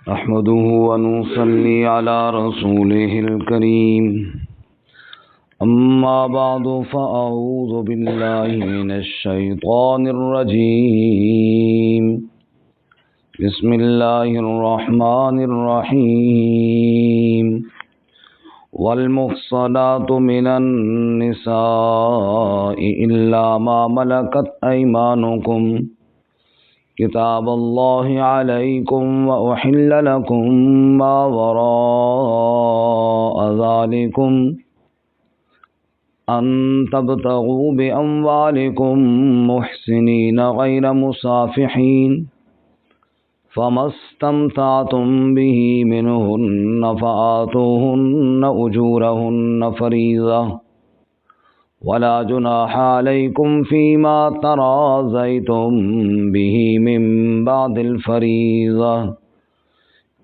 نحمده ونصلي على رسوله الكريم أما بعد فأعوذ بالله من الشيطان الرجيم بسم الله الرحمن الرحيم والمحصنات من النساء إلا ما ملكت أيمانكم کتاب اللہ علیکم وأحل لکم ما وراء ذالکم ان تبتغوا بأموالکم محسنین غیر مسافحین فما استمتعتم به منہن فآتوہن أجورہن فریضہ ولا جناح علیکم فیما تراضیتم به من بعد الفریضہ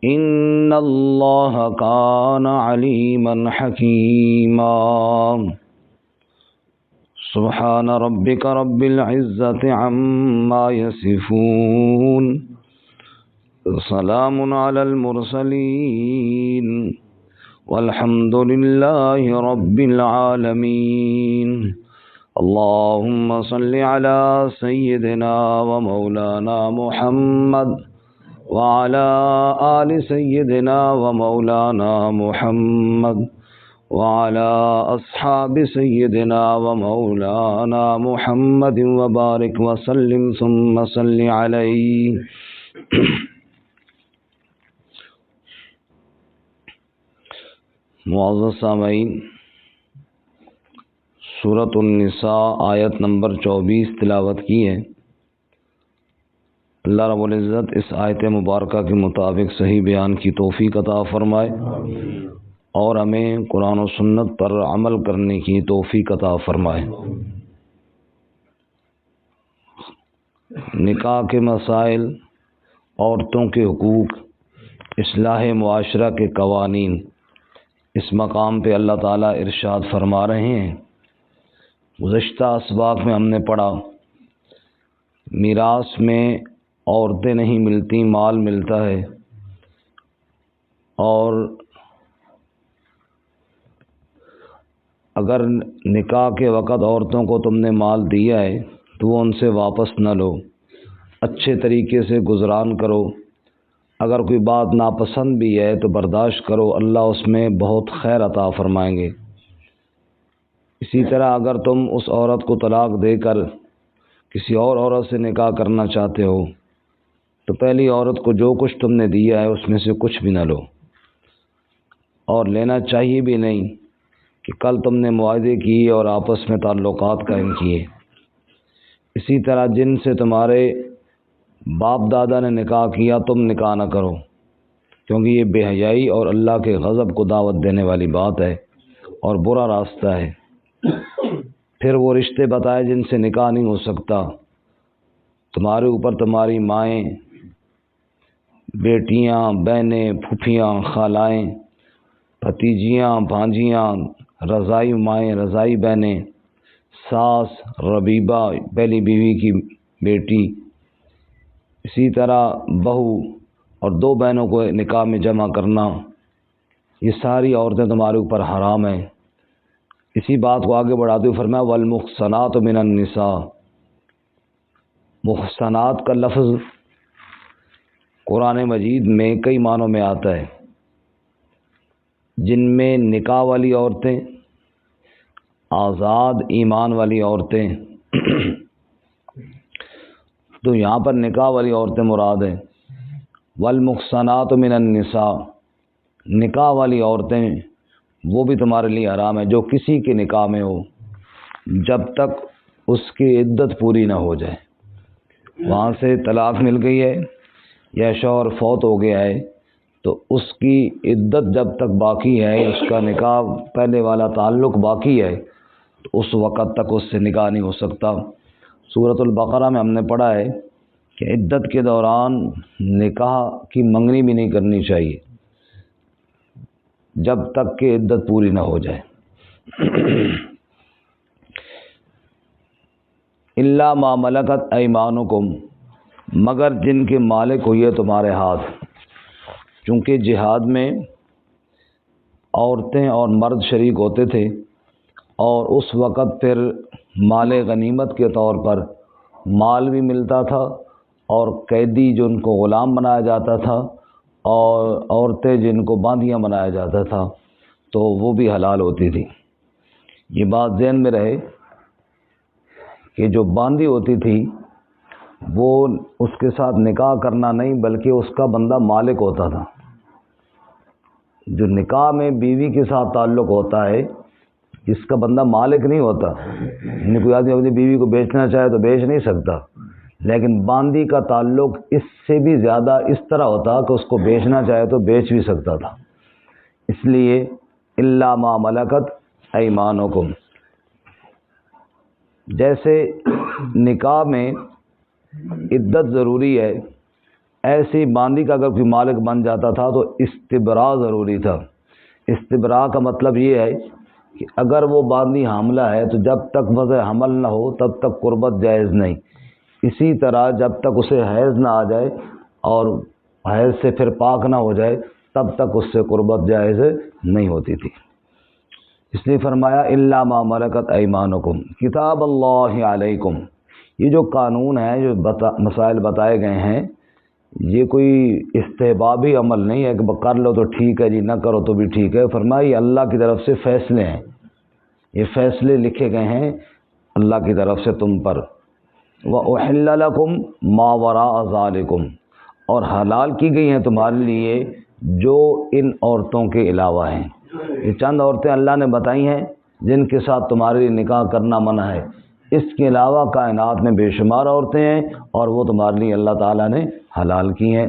ان اللہ کان علیما حکیما سبحان ربک رب العزة عما یصفون سلام علی المرسلین والحمد للہ رب العالمین اللہم صل علی سیدنا و مولانا محمد وعلى آل سیدنا و مولانا محمد وعلى اصحاب سیدنا و مولانا محمد وبارک وسلم ثم صل علیہ. معزز سامعین، سورۃ النساء آیت نمبر 24 تلاوت کی ہے. اللہ رب العزت اس آیت مبارکہ کے مطابق صحیح بیان کی توفیق عطا فرمائے اور ہمیں قرآن و سنت پر عمل کرنے کی توفیق عطا فرمائے. نکاح کے مسائل، عورتوں کے حقوق، اصلاح معاشرہ کے قوانین، اس مقام پہ اللہ تعالیٰ ارشاد فرما رہے ہیں. گزشتہ اسباق میں ہم نے پڑھا میراث میں عورتیں نہیں ملتی، مال ملتا ہے، اور اگر نکاح کے وقت عورتوں کو تم نے مال دیا ہے تو وہ ان سے واپس نہ لو، اچھے طریقے سے گزران کرو. اگر کوئی بات ناپسند بھی ہے تو برداشت کرو، اللہ اس میں بہت خیر عطا فرمائیں گے. اسی طرح اگر تم اس عورت کو طلاق دے کر کسی اور عورت سے نکاح کرنا چاہتے ہو تو پہلی عورت کو جو کچھ تم نے دیا ہے اس میں سے کچھ بھی نہ لو، اور لینا چاہیے بھی نہیں کہ کل تم نے معاہدے کیے اور آپس میں تعلقات قائم کیے. اسی طرح جن سے تمہارے باپ دادا نے نکاح کیا تم نکاح نہ کرو، کیونکہ یہ بے حیائی اور اللہ کے غضب کو دعوت دینے والی بات ہے اور برا راستہ ہے. پھر وہ رشتے بتائے جن سے نکاح نہیں ہو سکتا. تمہارے اوپر تمہاری مائیں، بیٹیاں، بہنیں، پھوپھیاں، خالائیں، بھتیجیاں، بھانجیاں، رضائی مائیں، رضائی بہنیں، ساس، ربیبہ پہلی بیوی کی بیٹی، اسی طرح بہو اور 2 بہنوں کو نکاح میں جمع کرنا، یہ ساری عورتیں تمہارے اوپر حرام ہیں. اسی بات کو آگے بڑھاتے ہوئے فرمایا والمحصنات من النساء. محصنات کا لفظ قرآن مجید میں کئی معنوں میں آتا ہے، جن میں نکاح والی عورتیں، آزاد ایمان والی عورتیں. تو یہاں پر نکاح والی عورتیں مراد ہیں. والمحصنات من النساء، نکاح والی عورتیں وہ بھی تمہارے لیے حرام ہے جو کسی کے نکاح میں ہو جب تک اس کی عدت پوری نہ ہو جائے. وہاں سے طلاق مل گئی ہے یا شوہر فوت ہو گیا ہے تو اس کی عدت جب تک باقی ہے، اس کا نکاح پہلے والا تعلق باقی ہے تو اس وقت تک اس سے نکاح نہیں ہو سکتا. سورۃ البقرہ میں ہم نے پڑھا ہے کہ عدت کے دوران نکاح کی منگنی بھی نہیں کرنی چاہیے جب تک کہ عدت پوری نہ ہو جائے. الا ما ملکت ایمانکم، مگر جن کے مالک ہوئی ہے تمہارے ہاتھ. چونکہ جہاد میں عورتیں اور مرد شریک ہوتے تھے، اور اس وقت پھر مال غنیمت کے طور پر مال بھی ملتا تھا، اور قیدی جن کو غلام بنایا جاتا تھا، اور عورتیں جن کو باندیاں بنایا جاتا تھا، تو وہ بھی حلال ہوتی تھی۔ یہ بات ذہن میں رہے کہ جو باندی ہوتی تھی وہ اس کے ساتھ نکاح کرنا نہیں بلکہ اس کا بندہ مالک ہوتا تھا۔ جو نکاح میں بیوی کے ساتھ تعلق ہوتا ہے اس کا بندہ مالک نہیں ہوتا، یعنی کوئی آدمی اپنی بیوی کو بیچنا چاہے تو بیچ نہیں سکتا، لیکن باندی کا تعلق اس سے بھی زیادہ اس طرح ہوتا کہ اس کو بیچنا چاہے تو بیچ بھی سکتا تھا۔ اس لیے الا ما ملکت ایمانکم، جیسے نکاح میں عدت ضروری ہے، ایسی باندی کا اگر کوئی مالک بن جاتا تھا تو استبراء ضروری تھا۔ استبراء کا مطلب یہ ہے کہ اگر وہ باندی حاملہ ہے تو جب تک وضع حمل نہ ہو تب تک قربت جائز نہیں، اسی طرح جب تک اسے حیض نہ آ جائے اور حیض سے پھر پاک نہ ہو جائے تب تک اس سے قربت جائز نہیں ہوتی تھی۔ اس لیے فرمایا الا ما ملکت ایمانکم کتاب اللہ علیکم۔ یہ جو قانون ہے، جو مسائل بتائے گئے ہیں، یہ کوئی استحبابی عمل نہیں ہے کہ کر لو تو ٹھیک ہے جی، نہ کرو تو بھی ٹھیک ہے۔ فرمایا یہ اللہ کی طرف سے فیصلے ہیں، یہ فیصلے لکھے گئے ہیں اللہ کی طرف سے تم پر۔ وَأُحِلَّ لَكُمْ مَا وَرَاءَ ذَلِكُمْ، اور حلال کی گئی ہیں تمہارے لیے جو ان عورتوں کے علاوہ ہیں۔ یہ چند عورتیں اللہ نے بتائی ہیں جن کے ساتھ تمہارے لیے نکاح کرنا منع ہے، اس کے علاوہ کائنات میں بے شمار عورتیں ہیں اور وہ تمہارے لیے اللہ تعالیٰ نے حلال کی ہیں،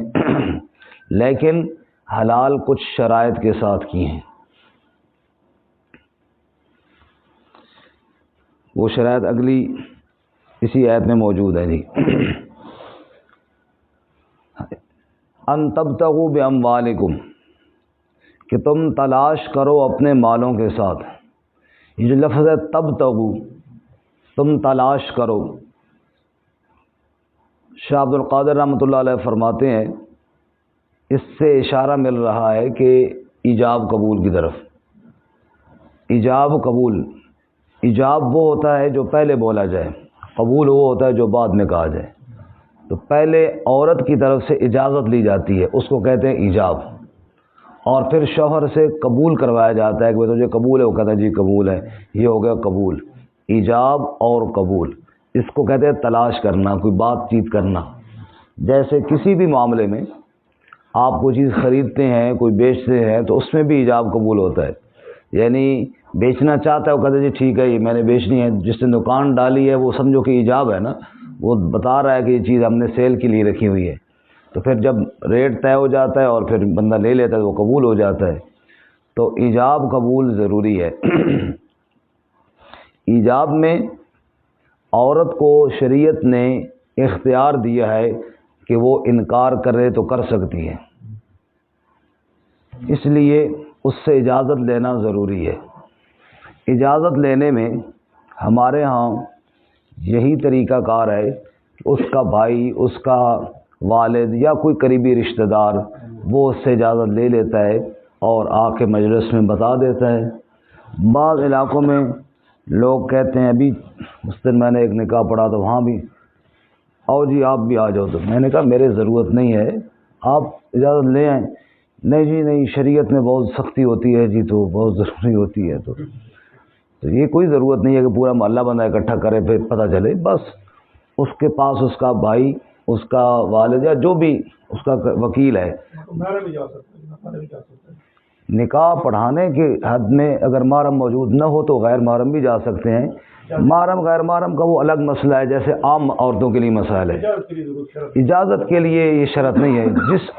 لیکن حلال کچھ شرائط کے ساتھ کی ہیں۔ وہ شرائط اگلی اسی آیت میں موجود ہے جی۔ ان تبتغوا باموالکم، کہ تم تلاش کرو اپنے مالوں کے ساتھ۔ یہ جو لفظ ہے تبتغوا، تم تلاش کرو، شاہ عبد القادر رحمۃ اللہ علیہ فرماتے ہیں اس سے اشارہ مل رہا ہے کہ ایجاب قبول کی طرف۔ ایجاب قبول، ایجاب وہ ہوتا ہے جو پہلے بولا جائے، قبول وہ ہوتا ہے جو بعد میں کہا جائے۔ تو پہلے عورت کی طرف سے اجازت لی جاتی ہے، اس کو کہتے ہیں ایجاب، اور پھر شوہر سے قبول کروایا جاتا ہے کہ تجھے قبول ہے، وہ کہتا ہے جی قبول ہے، یہ ہو گیا قبول۔ ایجاب اور قبول، اس کو کہتے ہیں تلاش کرنا، کوئی بات چیت کرنا۔ جیسے کسی بھی معاملے میں آپ کوئی چیز خریدتے ہیں، کوئی بیچتے ہیں، تو اس میں بھی ایجاب قبول ہوتا ہے، یعنی بیچنا چاہتا ہے وہ کہتا ہے جی ٹھیک ہے یہ میں نے بیچنی ہے، جس نے دکان ڈالی ہے وہ سمجھو کہ ایجاب ہے نا، وہ بتا رہا ہے کہ یہ چیز ہم نے سیل کے لیے رکھی ہوئی ہے، تو پھر جب ریٹ طے ہو جاتا ہے اور پھر بندہ لے لیتا ہے وہ قبول ہو جاتا ہے۔ تو ایجاب قبول ضروری ہے۔ ایجاب میں عورت کو شریعت نے اختیار دیا ہے کہ وہ انکار کرے تو کر سکتی ہے، اس لیے اس سے اجازت لینا ضروری ہے۔ اجازت لینے میں ہمارے ہاں یہی طریقہ کار ہے کہ اس کا بھائی، اس کا والد یا کوئی قریبی رشتہ دار وہ اس سے اجازت لے لیتا ہے اور آ کے مجلس میں بتا دیتا ہے۔ بعض علاقوں میں لوگ کہتے ہیں، ابھی اس دن میں نے ایک نکاح پڑھا تو وہاں بھی آؤ جی آپ بھی آ جاؤ، تو میں نے کہا میرے ضرورت نہیں ہے، آپ اجازت لے آئیں۔ نہیں جی نہیں، شریعت میں بہت سختی ہوتی ہے جی، تو بہت ضروری ہوتی ہے، تو یہ کوئی ضرورت نہیں ہے کہ پورا محلہ بندہ اکٹھا کرے پھر پتہ چلے، بس اس کے پاس اس کا بھائی، اس کا والد یا جو بھی اس کا وکیل ہے، نکاح پڑھانے کے حد میں اگر محرم موجود نہ ہو تو غیر محرم بھی جا سکتے ہیں۔ محرم غیر محرم کا وہ الگ مسئلہ ہے، جیسے عام عورتوں کے لیے مسائل ہے۔ اجازت کے لیے یہ شرط نہیں ہے، جس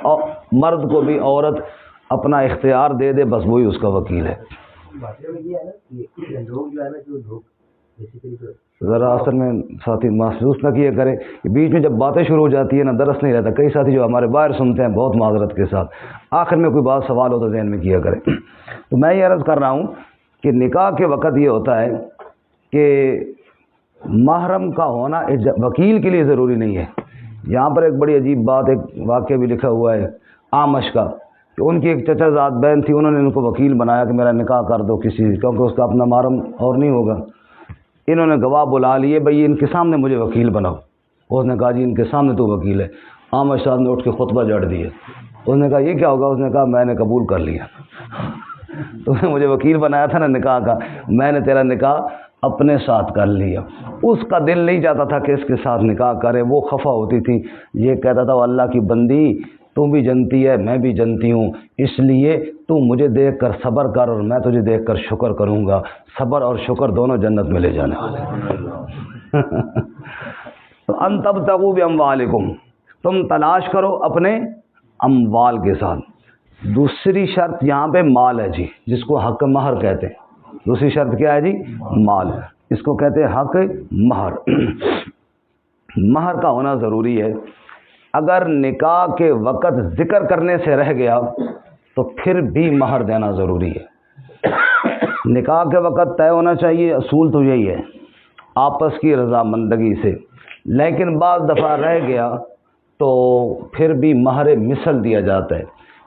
مرد کو بھی عورت اپنا اختیار دے دے بس وہی اس کا وکیل ہے۔ ذرا اصل میں ساتھی محسوس نہ کیا کرے کہ بیچ میں جب باتیں شروع ہو جاتی ہے نا درس نہیں رہتا، کئی ساتھی جو ہمارے باہر سنتے ہیں بہت معذرت کے ساتھ، آخر میں کوئی بات سوال ہو تو ذہن میں کیا کرے۔ تو میں یہ عرض کر رہا ہوں کہ نکاح کے وقت یہ ہوتا ہے کہ محرم کا ہونا وکیل کے لیے ضروری نہیں ہے۔ یہاں پر ایک بڑی عجیب بات، ایک واقعہ بھی لکھا ہوا ہے اعمش کا، کہ ان کی ایک چچا زاد بہن تھی، انہوں نے ان کو وکیل بنایا کہ میرا نکاح کر دو کسی، کیونکہ اس کا اپنا محرم اور نہیں ہوگا۔ انہوں نے گواہ بلا لیے، بھئی ان کے سامنے مجھے وکیل بناؤ۔ اس نے کہا جی ان کے سامنے تو وکیل ہے۔ عامر صاحب نے اٹھ کے خطبہ جڑ دیا۔ اس نے کہا یہ کیا ہوگا؟ اس نے کہا میں نے قبول کر لیا، تو نے مجھے وکیل بنایا تھا نا نکاح کا، میں نے تیرا نکاح اپنے ساتھ کر لیا۔ اس کا دل نہیں چاہتا تھا کہ اس کے ساتھ نکاح کرے، وہ خفا ہوتی تھی، یہ کہتا تھا اللہ کی بندی تو بھی جنتی ہے، میں بھی جنتی ہوں، اس لیے تو مجھے دیکھ کر صبر کر اور میں تجھے دیکھ کر شکر کروں گا۔ صبر اور شکر دونوں جنت میں لے جانے والے۔ تو ان تبتغوا باموالکم، تم تلاش کرو اپنے اموال کے ساتھ۔ دوسری شرط یہاں پہ مال ہے جی، جس کو حق مہر کہتے ہیں۔ دوسری شرط کیا ہے جی؟ مال، اس کو کہتے ہیں حق مہر۔ مہر کا ہونا ضروری ہے۔ اگر نکاح کے وقت ذکر کرنے سے رہ گیا تو پھر بھی مہر دینا ضروری ہے۔ نکاح کے وقت طے ہونا چاہیے، اصول تو یہی ہے آپس کی رضامندگی سے، لیکن بعض دفعہ رہ گیا تو پھر بھی مہر مثل دیا جاتا ہے۔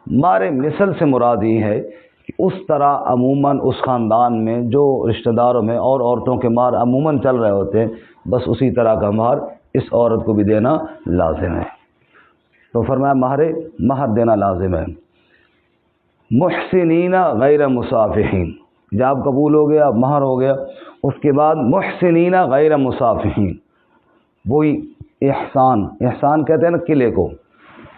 مہر مثل سے مراد یہ ہے کہ اس طرح عموماً اس خاندان میں جو رشتہ داروں میں اور عورتوں کے مہر عموماً چل رہے ہوتے ہیں، بس اسی طرح کا مہر اس عورت کو بھی دینا لازم ہے۔ تو فرمایا مہر دینا لازم ہے۔ محسنین غیر مصافحین، جاب قبول ہو گیا، مہر ہو گیا، اس کے بعد محسنین غیر مصافحین، وہی احسان کہتے ہیں نا قلعے کو،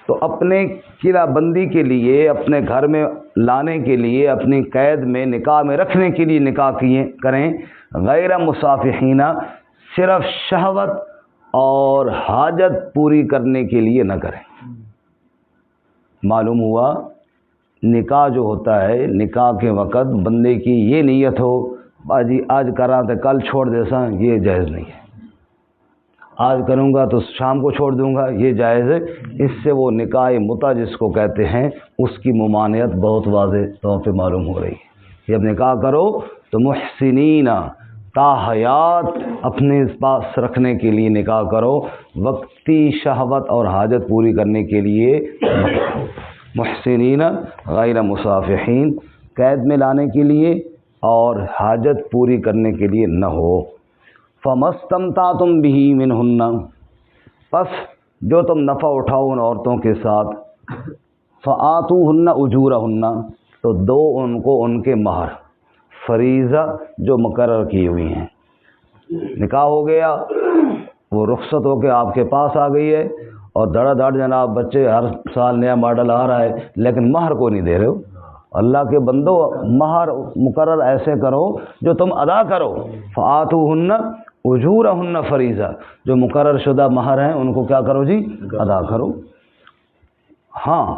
تو اپنے قلعہ بندی کے لیے، اپنے گھر میں لانے کے لیے، اپنی قید میں نکاح میں رکھنے کے لیے نکاح کریں، غیر مصافحین، صرف شہوت اور حاجت پوری کرنے کے لیے نہ کریں۔ معلوم ہوا نکاح جو ہوتا ہے، نکاح کے وقت بندے کی یہ نیت ہو باجی آج کراں تو کل چھوڑ دے سا، یہ جائز نہیں ہے۔ آج کروں گا تو شام کو چھوڑ دوں گا، یہ جائز ہے۔ اس سے وہ نکاح متع جس کو کہتے ہیں، اس کی ممانعت بہت واضح طور پہ معلوم ہو رہی ہے۔ جب نکاح کرو تو محسنین، تاحیات اپنے پاس رکھنے کے لیے نکاح کرو، وقتی شہوت اور حاجت پوری کرنے کے لیے محسنین غیر مصافحین، قید میں لانے کے لیے اور حاجت پوری کرنے کے لیے نہ ہو۔ فَمَسْتَمْتَعْتُمْ بِهِ مِنْهُنَّ، پس جو تم نفع اٹھاؤ ان عورتوں کے ساتھ، فَآتُوهُنَّ أُجُورَهُنَّ، تو دو ان کو ان کے مہر فریضہ جو مقرر کی ہوئی ہیں۔ نکاح ہو گیا، وہ رخصت ہو کے آپ کے پاس آ گئی ہے اور دھڑا دھڑ جناب بچے ہر سال نیا ماڈل آ رہا ہے، لیکن مہر کو نہیں دے رہے ہو۔ اللہ کے بندو مہر مقرر ایسے کرو جو تم ادا کرو۔ فَآتُوهُنَّ أُجُورَهُنَّ فریضہ، جو مقرر شدہ مہر ہیں ان کو کیا کرو جی؟ ادا کرو۔ ہاں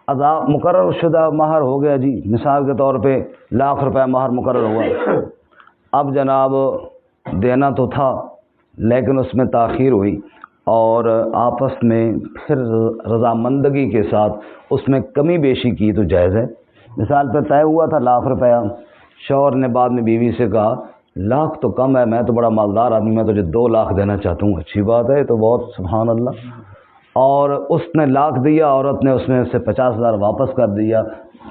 ادا مقرر شدہ مہر ہو گیا جی، مثال کے طور پہ ₹1,00,000 مہر مقرر ہوا، اب جناب دینا تو تھا لیکن اس میں تاخیر ہوئی اور آپس میں پھر رضامندگی کے ساتھ اس میں کمی بیشی کی تو جائز ہے۔ مثال پہ طے ہوا تھا ₹1,00,000، شوہر نے بعد میں بیوی سے کہا 1,00,000 تو کم ہے، میں تو بڑا مالدار آدمی، میں تجھے 2,00,000 دینا چاہتا ہوں۔ اچھی بات ہے، تو بہت سبحان اللہ۔ اور اس نے 1,00,000 دیا، عورت نے اس میں سے 50,000 واپس کر دیا،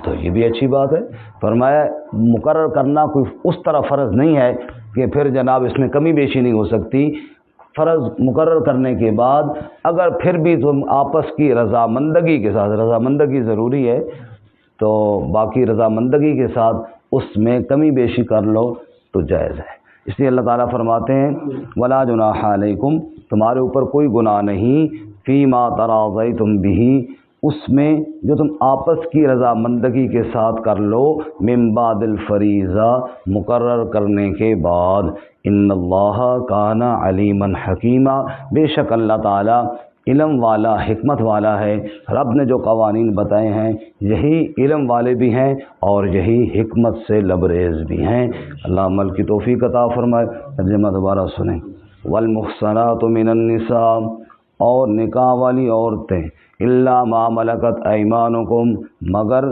تو یہ بھی اچھی بات ہے۔ فرمایا مقرر کرنا کوئی اس طرح فرض نہیں ہے کہ پھر جناب اس میں کمی بیشی نہیں ہو سکتی۔ فرض مقرر کرنے کے بعد اگر پھر بھی تم آپس کی رضامندگی کے ساتھ، رضامندگی ضروری ہے، تو باقی رضامندگی کے ساتھ اس میں کمی بیشی کر لو تو جائز ہے۔ اس لیے اللہ تعالیٰ فرماتے ہیں وَلَا جُنَاحَ عَلَيْكُمْ، تمہارے اوپر کوئی گناہ نہیں، فِيمَا تَرَاضَيْتُمْ بِهِ، اس میں جو تم آپس کی رضامندگی کے ساتھ کر لو، مِن بَعْدِ الْفَرِيضَہ، مقرر کرنے کے بعد، ان اللہ کان علیما حکیما، بے شک اللہ تعالیٰ علم والا، حکمت والا ہے۔ رب نے جو قوانین بتائے ہیں یہی علم والے بھی ہیں اور یہی حکمت سے لبریز بھی ہیں۔ اللہ عمل کی توفیق عطا فرمائے۔ ترجمہ دوبارہ سنیں۔ والمحصنات من النساء، اور نکاح والی عورتیں، الا ما ملکت ایمانکم، مگر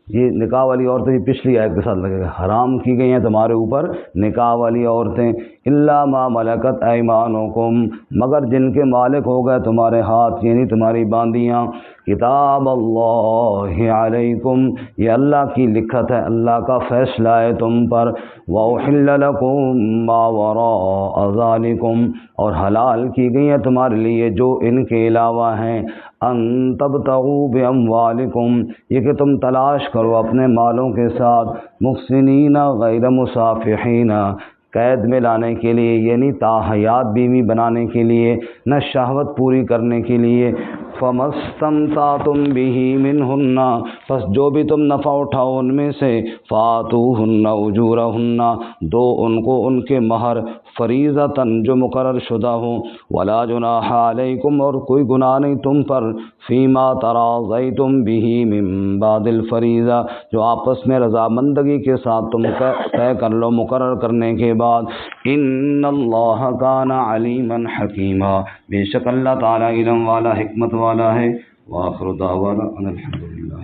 یہ نکاح والی عورتیں یہ پچھلی آیت کے ساتھ لگے گا، حرام کی گئی ہیں تمہارے اوپر نکاح والی عورتیں، الا ما ملکت ایمانکم، مگر جن کے مالک ہو گئے تمہارے ہاتھ یعنی تمہاری باندیاں، کتاب اللہ علیکم، یہ اللہ کی لکھت ہے، اللہ کا فیصلہ ہے تم پر، وَأُحِلَّ لَكُم مَّا وَرَاءَ ذَلِكُمْ، اور حلال کی گئی ہیں تمہارے لیے جو ان کے علاوہ ہیں، ان تبتغوا باموالکم، یہ کہ تم تلاش کرو اپنے مالوں کے ساتھ، محسنین غیر مسافحین، قید میں لانے کے لیے یعنی تاحیات بیوی بنانے کے لیے، نہ شہوت پوری کرنے کے لیے، فَمَسْتَمْتَعْتُمْ بِهِ مِنْهُنَّ، پس جو بھی تم نفع اٹھاؤ ان میں سے، فَآتُوهُنَّ أُجُورَهُنَّ، دو ان کو ان کے مہر، فریضۃً جو مقرر شدہ ہوں، وَلَا جُنَاحَ عَلَيْكُمْ، اور کوئی گناہ نہیں تم پر، فِيمَا تَرَاضَيْتُمْ بِهِ مِن بَعْدِ الْفَرِيضَةِ، جو آپس میں رضامندگی کے ساتھ تم طے کر لو مقرر کرنے کے بعد، ان اللہ کان علیما حکیما، بے شک اللہ تعالیٰ علم والا حکمت والا ہے۔ وآخر دعوانا ان الحمد للہ۔